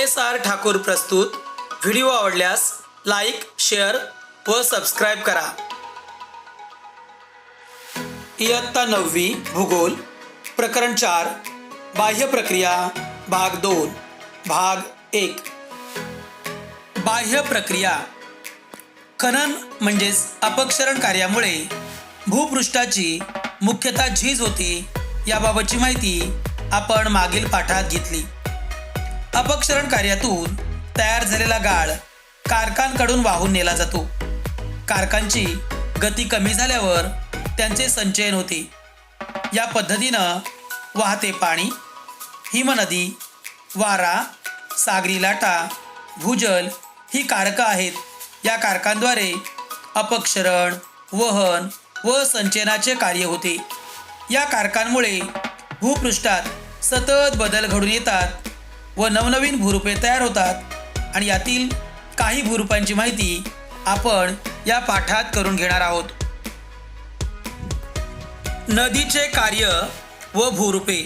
KSR Thakur प्रस्तुत. Video आवडल्यास like, share व सबस्क्राईब करा. इयत्ता 9वी भूगोल प्रकरण 4 बाह्य प्रक्रिया भाग 2 भाग 1. बाह्य प्रक्रिया. खनन म्हणजेच अपक्षरण कार्यामुळे भूपृष्ठाची मुख्यतः झीज होते याबाबतची माहिती आपण मागील पाठात घेतली. अपक्षरण कार्यातून तयार झालेला गाळ कारकांकडून वाहून नेला जातो. कारकांची गती कमी झाल्यावर त्यांचे संचयन होते. या पद्धतीनं वाहते पाणी, हिमनदी, वारा, सागरी लाटा, भूजल ही कारकं आहेत. या कारकांद्वारे अपक्षरण, वहन व संचयनाचे कार्य होते. या कारकांमुळे भूपृष्ठात सतत बदल घडून येतात व नवनवीन भूरूपे तयार होतात आणि यातील काही भूरूपांची माहिती आपण या पाठात करून घेणार आहोत. नदीचे कार्य व भूरूपे.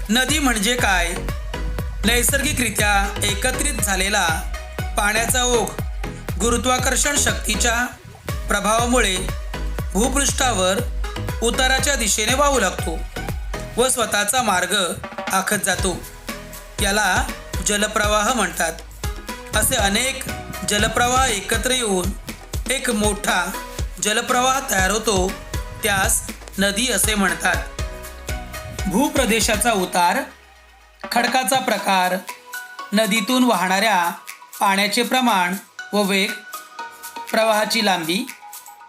नदी म्हणजे काय? नैसर्गिकरित्या एकत्रित झालेला पाण्याचा ओघ गुरुत्वाकर्षण शक्तीच्या प्रभावामुळे भूपृष्ठावर उताराच्या दिशेने वाहू लागतो व स्वतःचा मार्ग आखत जातो. याला जलप्रवाह म्हणतात. असे अनेक जलप्रवाह एकत्र येऊन एक मोठा जलप्रवाह तयार होतो, त्यास नदी असे म्हणतात. भूप्रदेशाचा उतार, खडकाचा प्रकार, नदीतून वाहणाऱ्या पाण्याचे प्रमाण व वेग, प्रवाहाची लांबी,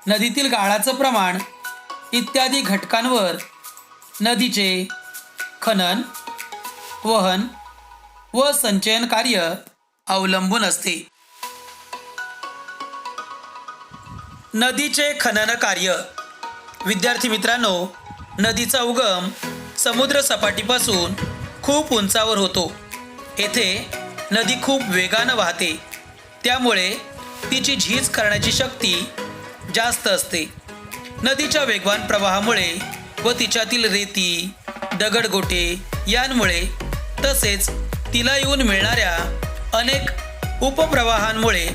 नदीतील गाळाचं प्रमाण इत्यादी घटकांवर नदीचे खनन, वहन व संचयन कार्य अवलंबून असते. नदीचे खनन कार्य. विद्यार्थी मित्रांनो, नदीचा उगम समुद्र सपाटीपासून खूप उंचावर होतो. येथे नदी खूप वेगानं वाहते, त्यामुळे तिची झीज करण्याची शक्ती जास्त असते. नदीच्या वेगवान प्रवाहामुळे व तिच्यातील रेती, दगडगोटे यांमुळे तसेच तिला येऊन मिळणाऱ्या अनेक उपप्रवाहांमुळे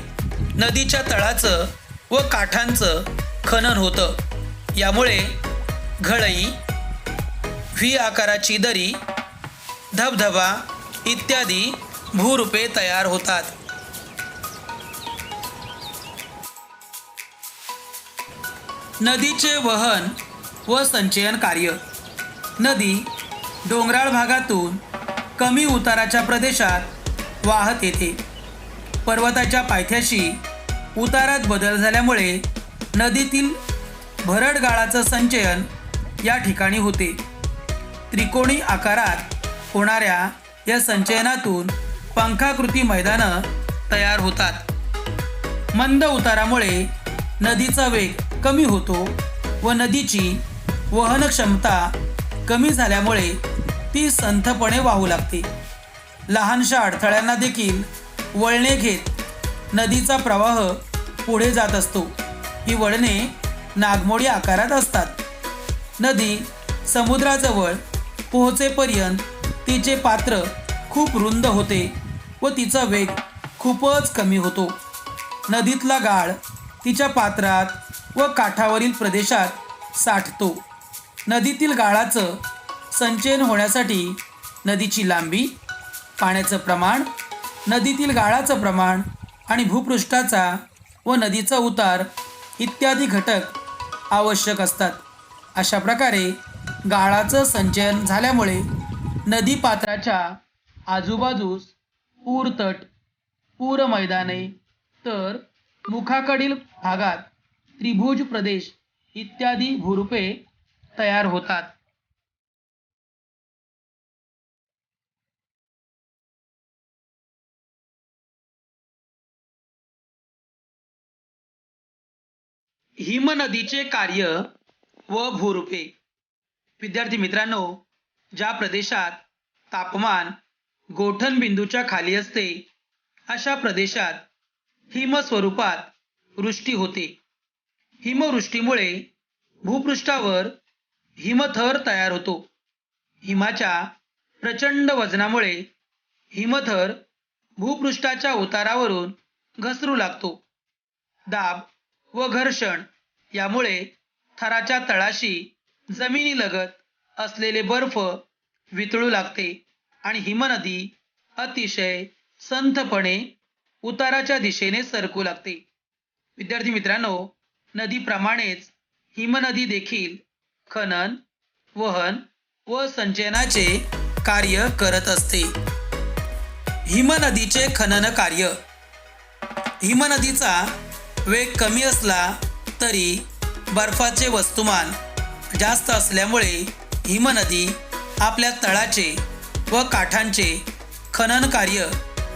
नदीच्या तळाचं व काठांचं खनन होतं. यामुळे घळई, व्ही आकाराची दरी, धबधबा इत्यादी भूरूपे तयार होतात. नदीचे वहन व संचयन कार्य. नदी डोंगराळ भागातून कमी उताराच्या प्रदेशात वाहत येते. पर्वताच्या पायथ्याशी उतारात बदल झाल्यामुळे नदीतील भरड गाळाचं संचयन या ठिकाणी होते. त्रिकोणी आकारात होणाऱ्या या संचयनातून पंखाकृती मैदानं तयार होतात. मंद उतारामुळे नदीचा वेग कमी होतो व नदीची वहन क्षमता कमी झाल्यामुळे ती संथपणे वाहू लागते. लहानशा अडथळ्यांना देखील वळणे घेत नदीचा प्रवाह पुढे जात असतो. ही वळणे नागमोडी आकारात असतात. नदी समुद्राजवळ पोहोचेपर्यंत तिचे पात्र खूप रुंद होते व तिचा वेग खूपच कमी होतो. नदीतला गाळ तिच्या पात्रात व काठावरील प्रदेशात साठतो. नदीतील गाळाचं संचयन होण्यासाठी नदीची लांबी, पाण्याचं प्रमाण, नदीतील गाळाचं प्रमाण आणि भूपृष्ठाचा व नदीचा उतार इत्यादी घटक आवश्यक असतात. अशा प्रकारे गाळाचं संचयन झाल्यामुळे नदीपात्राच्या आजूबाजूस पूरतट, पूरमैदाने तर मुखाकडील भागात त्रिभुज प्रदेश इत्यादी भूरूपे तयार होतात. हिमनदीचे कार्य व भूरूपे. विद्यार्थी मित्रांनो, ज्या प्रदेशात तापमान गोठण बिंदूच्या खाली असते अशा प्रदेशात हिमस्वरूपात वृष्टी होते. हिमवृष्टीमुळे भूपृष्ठावर हिमथर तयार होतो. हिमाच्या प्रचंड वजनामुळे हिमथर भूपृष्ठाच्या उतारावरून घसरू लागतो. दाब व घर्षण यामुळे थराच्या तळाशी जमिनीलगत असलेले बर्फ वितळू लागते आणि हिमनदी अतिशय संथपणे उताराच्या दिशेने सरकू लागते. विद्यार्थी मित्रांनो, नदीप्रमाणेच हिमनदी देखील खनन, वहन व संचयनाचे कार्य करत असते. हिमनदीचे खनन कार्य. हिमनदीचा वेग कमी असला तरी बर्फाचे वस्तुमान जास्त असल्यामुळे हिमनदी आपल्या तळाचे व काठांचे खनन कार्य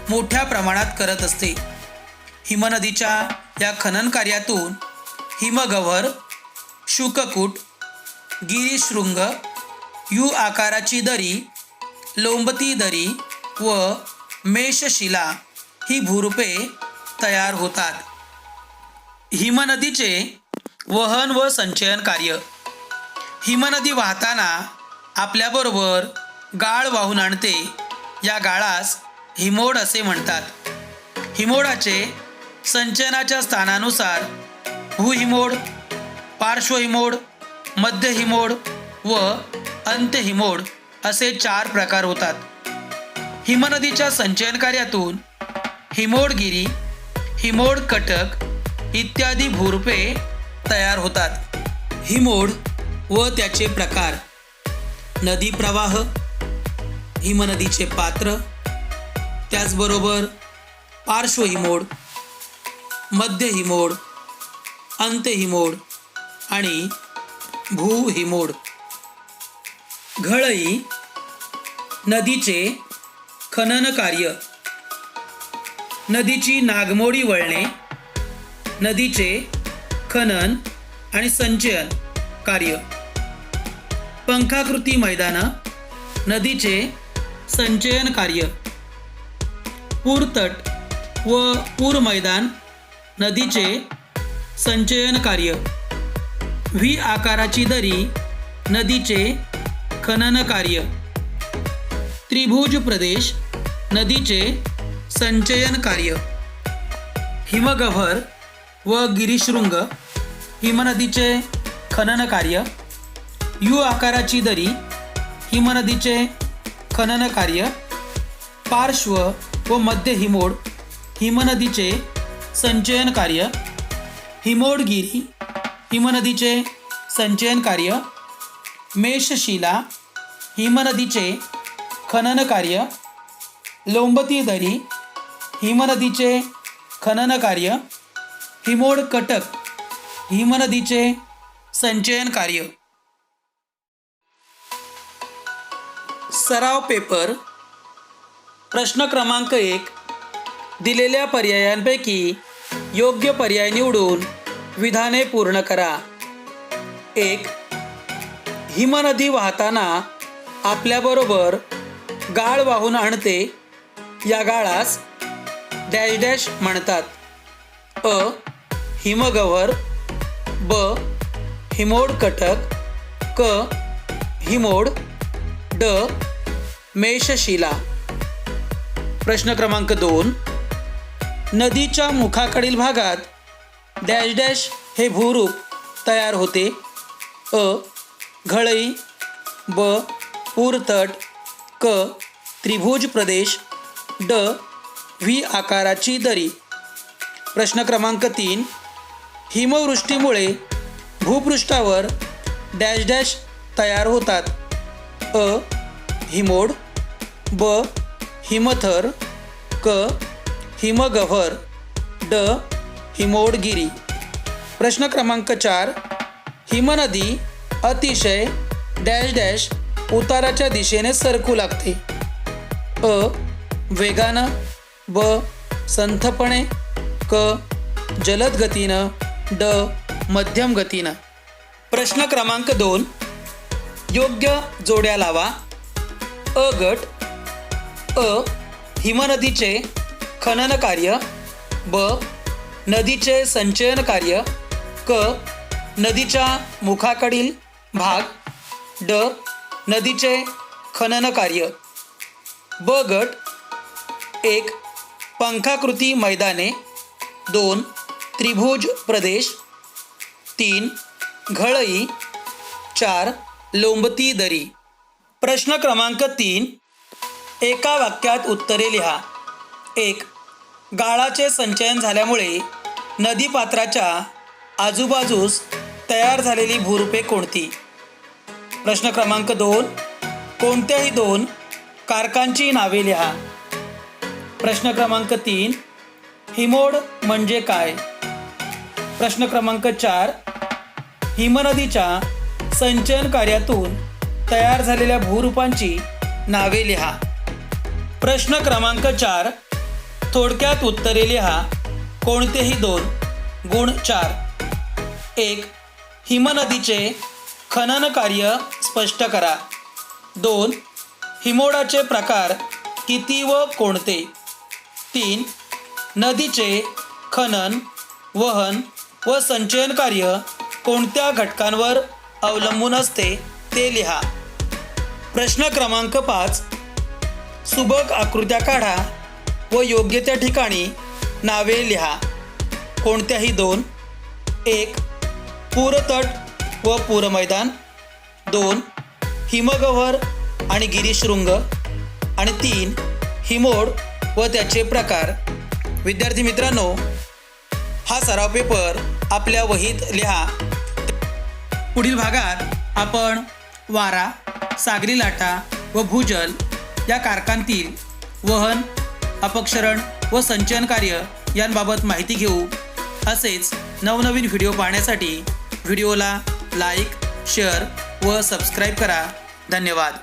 मोठ्या प्रमाणात करत असते. हिमनदीच्या या खनन कार्यातून हिमगव्हर, शुककूट, गिरीशृंग, यू आकाराची दरी, लोंबती दरी व मेषशिला ही भूरूपे तयार होतात. हिमनदीचे वहन व संचयन कार्य. हिमनदी वाहताना आपल्याबरोबर गाळ वाहून आणते. या गाळास हिमोड असे म्हणतात. हिमोडाचे संचयनाच्या स्थानानुसार भूहिमोड, पार्श्वहिमोड, मध्यहिमोड व अंत्यहिमोड असे 4 प्रकार होतात. हिमनदीच्या संचयन कार्यातून हिमोडगिरी, हिमोड कटक इत्यादी भूरूपे तयार होतात. हिमोड व त्याचे प्रकार. नदी प्रवाह, हिमनदीचे पात्र, त्याचबरोबर पार्श्वहिमोड, मध्यहिमोड, अंत्यहिमोड आणि भूहिमोड. घळई. नदीचे खनन कार्य. नदीची नागमोडी वळणे, नदीचे खनन आणि संचयन कार्य. पंखाकृती मैदानं, नदीचे संचयन कार्य. पूरतट व पूर मैदान, नदीचे संचयन कार्य. व्ही आकाराची दरी, नदीचे खनन कार्य. त्रिभुज प्रदेश, नदीचे संचयन कार्य. हिमगव्हर व गिरीशृंग, हिमनदीचे खनन कार्य. यू आकाराची दरी, हिमनदीचे खनन कार्य. पार्श्व व मध्य हिमोड, हिमनदीचे संचयन कार्य. हिमोडगिरी, हिमनदीचे संचयन कार्य. मेषशिला, हिमनदीचे खनन कार्य. लोंबती दरी, हिमनदीचे खनन कार्य. हिमोड कटक, हिमनदीचे संचयन कार्य. सराव पेपर. प्रश्न क्रमांक 1. दिलेल्या पर्यायांपैकी योग्य पर्याय निवडून विधाने पूर्ण करा. 1. हिमनदी वाहताना आपल्याबरोबर गाळ वाहून आणते. या गाळास डॅश डॅश म्हणतात. अ. हिमगव्हर. ब. हिमोड कटक. क. हिमोड. ड. मेषशिला. प्रश्न क्रमांक 2. नदीच्या मुखाकडील भागात डॅश डॅश हे भूरूप तयार होते. अ. घळई. ब. पूरतट. क. त्रिभुज प्रदेश. ड. व्ही आकाराची दरी. प्रश्न क्रमांक 3. हिमवृष्टीमुळे भूपृष्ठावर डॅश डॅश तयार होतात. अ. हिमोड. ब. हिमथर. क. हिमगव्हर. ड. हिमोडगिरी. प्रश्न क्रमांक 4. हिमनदी अतिशय डॅश डॅश उताराच्या दिशेने सरकू लागते. अ. वेगानं. ब. संथपणे. क. जलद गतीनं. ड. मध्यम गतीनं. प्रश्न क्रमांक 2. योग्य जोड्या लावा. अ गट. अ. हिमनदीचे खनन कार्य. ब. नदीचे संचयन कार्य. क. नदीच्या मुखाकडील भाग. ड. नदीचे खनन कार्य. ब गट. 1. पंखाकृती मैदाने. 2. त्रिभुज प्रदेश. 3. घळई. 4. लोंबती दरी. प्रश्न क्रमांक 3. एका वाक्यात उत्तरे लिहा. 1. गाळाचे संचयन झाल्यामुळे नदीपात्राच्या आजूबाजूस तयार झालेली भूरूपे कोणती? प्रश्न क्रमांक 2. कोणत्याही 2 कारकांची नावे लिहा. प्रश्न क्रमांक 3. हिमोड म्हणजे काय? प्रश्न क्रमांक 4. हिमनदीच्या संचयन कार्यातून तयार झालेल्या भूरूपांची नावे लिहा. प्रश्न क्रमांक 4. थोडक्यात उत्तरे लिहा. कोणतेही 2. गुण 4. 1. हिमनदीचे खनन कार्य स्पष्ट करा. 2. हिमोडाचे प्रकार किती व कोणते? 3. नदीचे खनन, वहन व संचयन कार्य कोणत्या घटकांवर अवलंबून असते ते लिहा. प्रश्न क्रमांक 5. सुबक आकृत्या काढा व योग्य त्या ठिकाणी नावे लिहा. कोणत्याही 2. 1. पूरतट व पूरमैदान. 2. हिमगव्हर आणि गिरीशृंग. आणि 3. हिमोड व त्याचे प्रकार. विद्यार्थी मित्रांनो, हा सराव पेपर आपल्या वहीत लिहा. पुढील भागात आपण वारा, सागरी लाटा व भूजल या कारकांतील वहन, अपक्षरण व संचयन कार्य यांबाबत माहिती घेऊ. असेच नवनवीन व्हिडिओ पाहण्यासाठी व्हिडिओला लाईक, शेअर व सबस्क्राईब करा. धन्यवाद.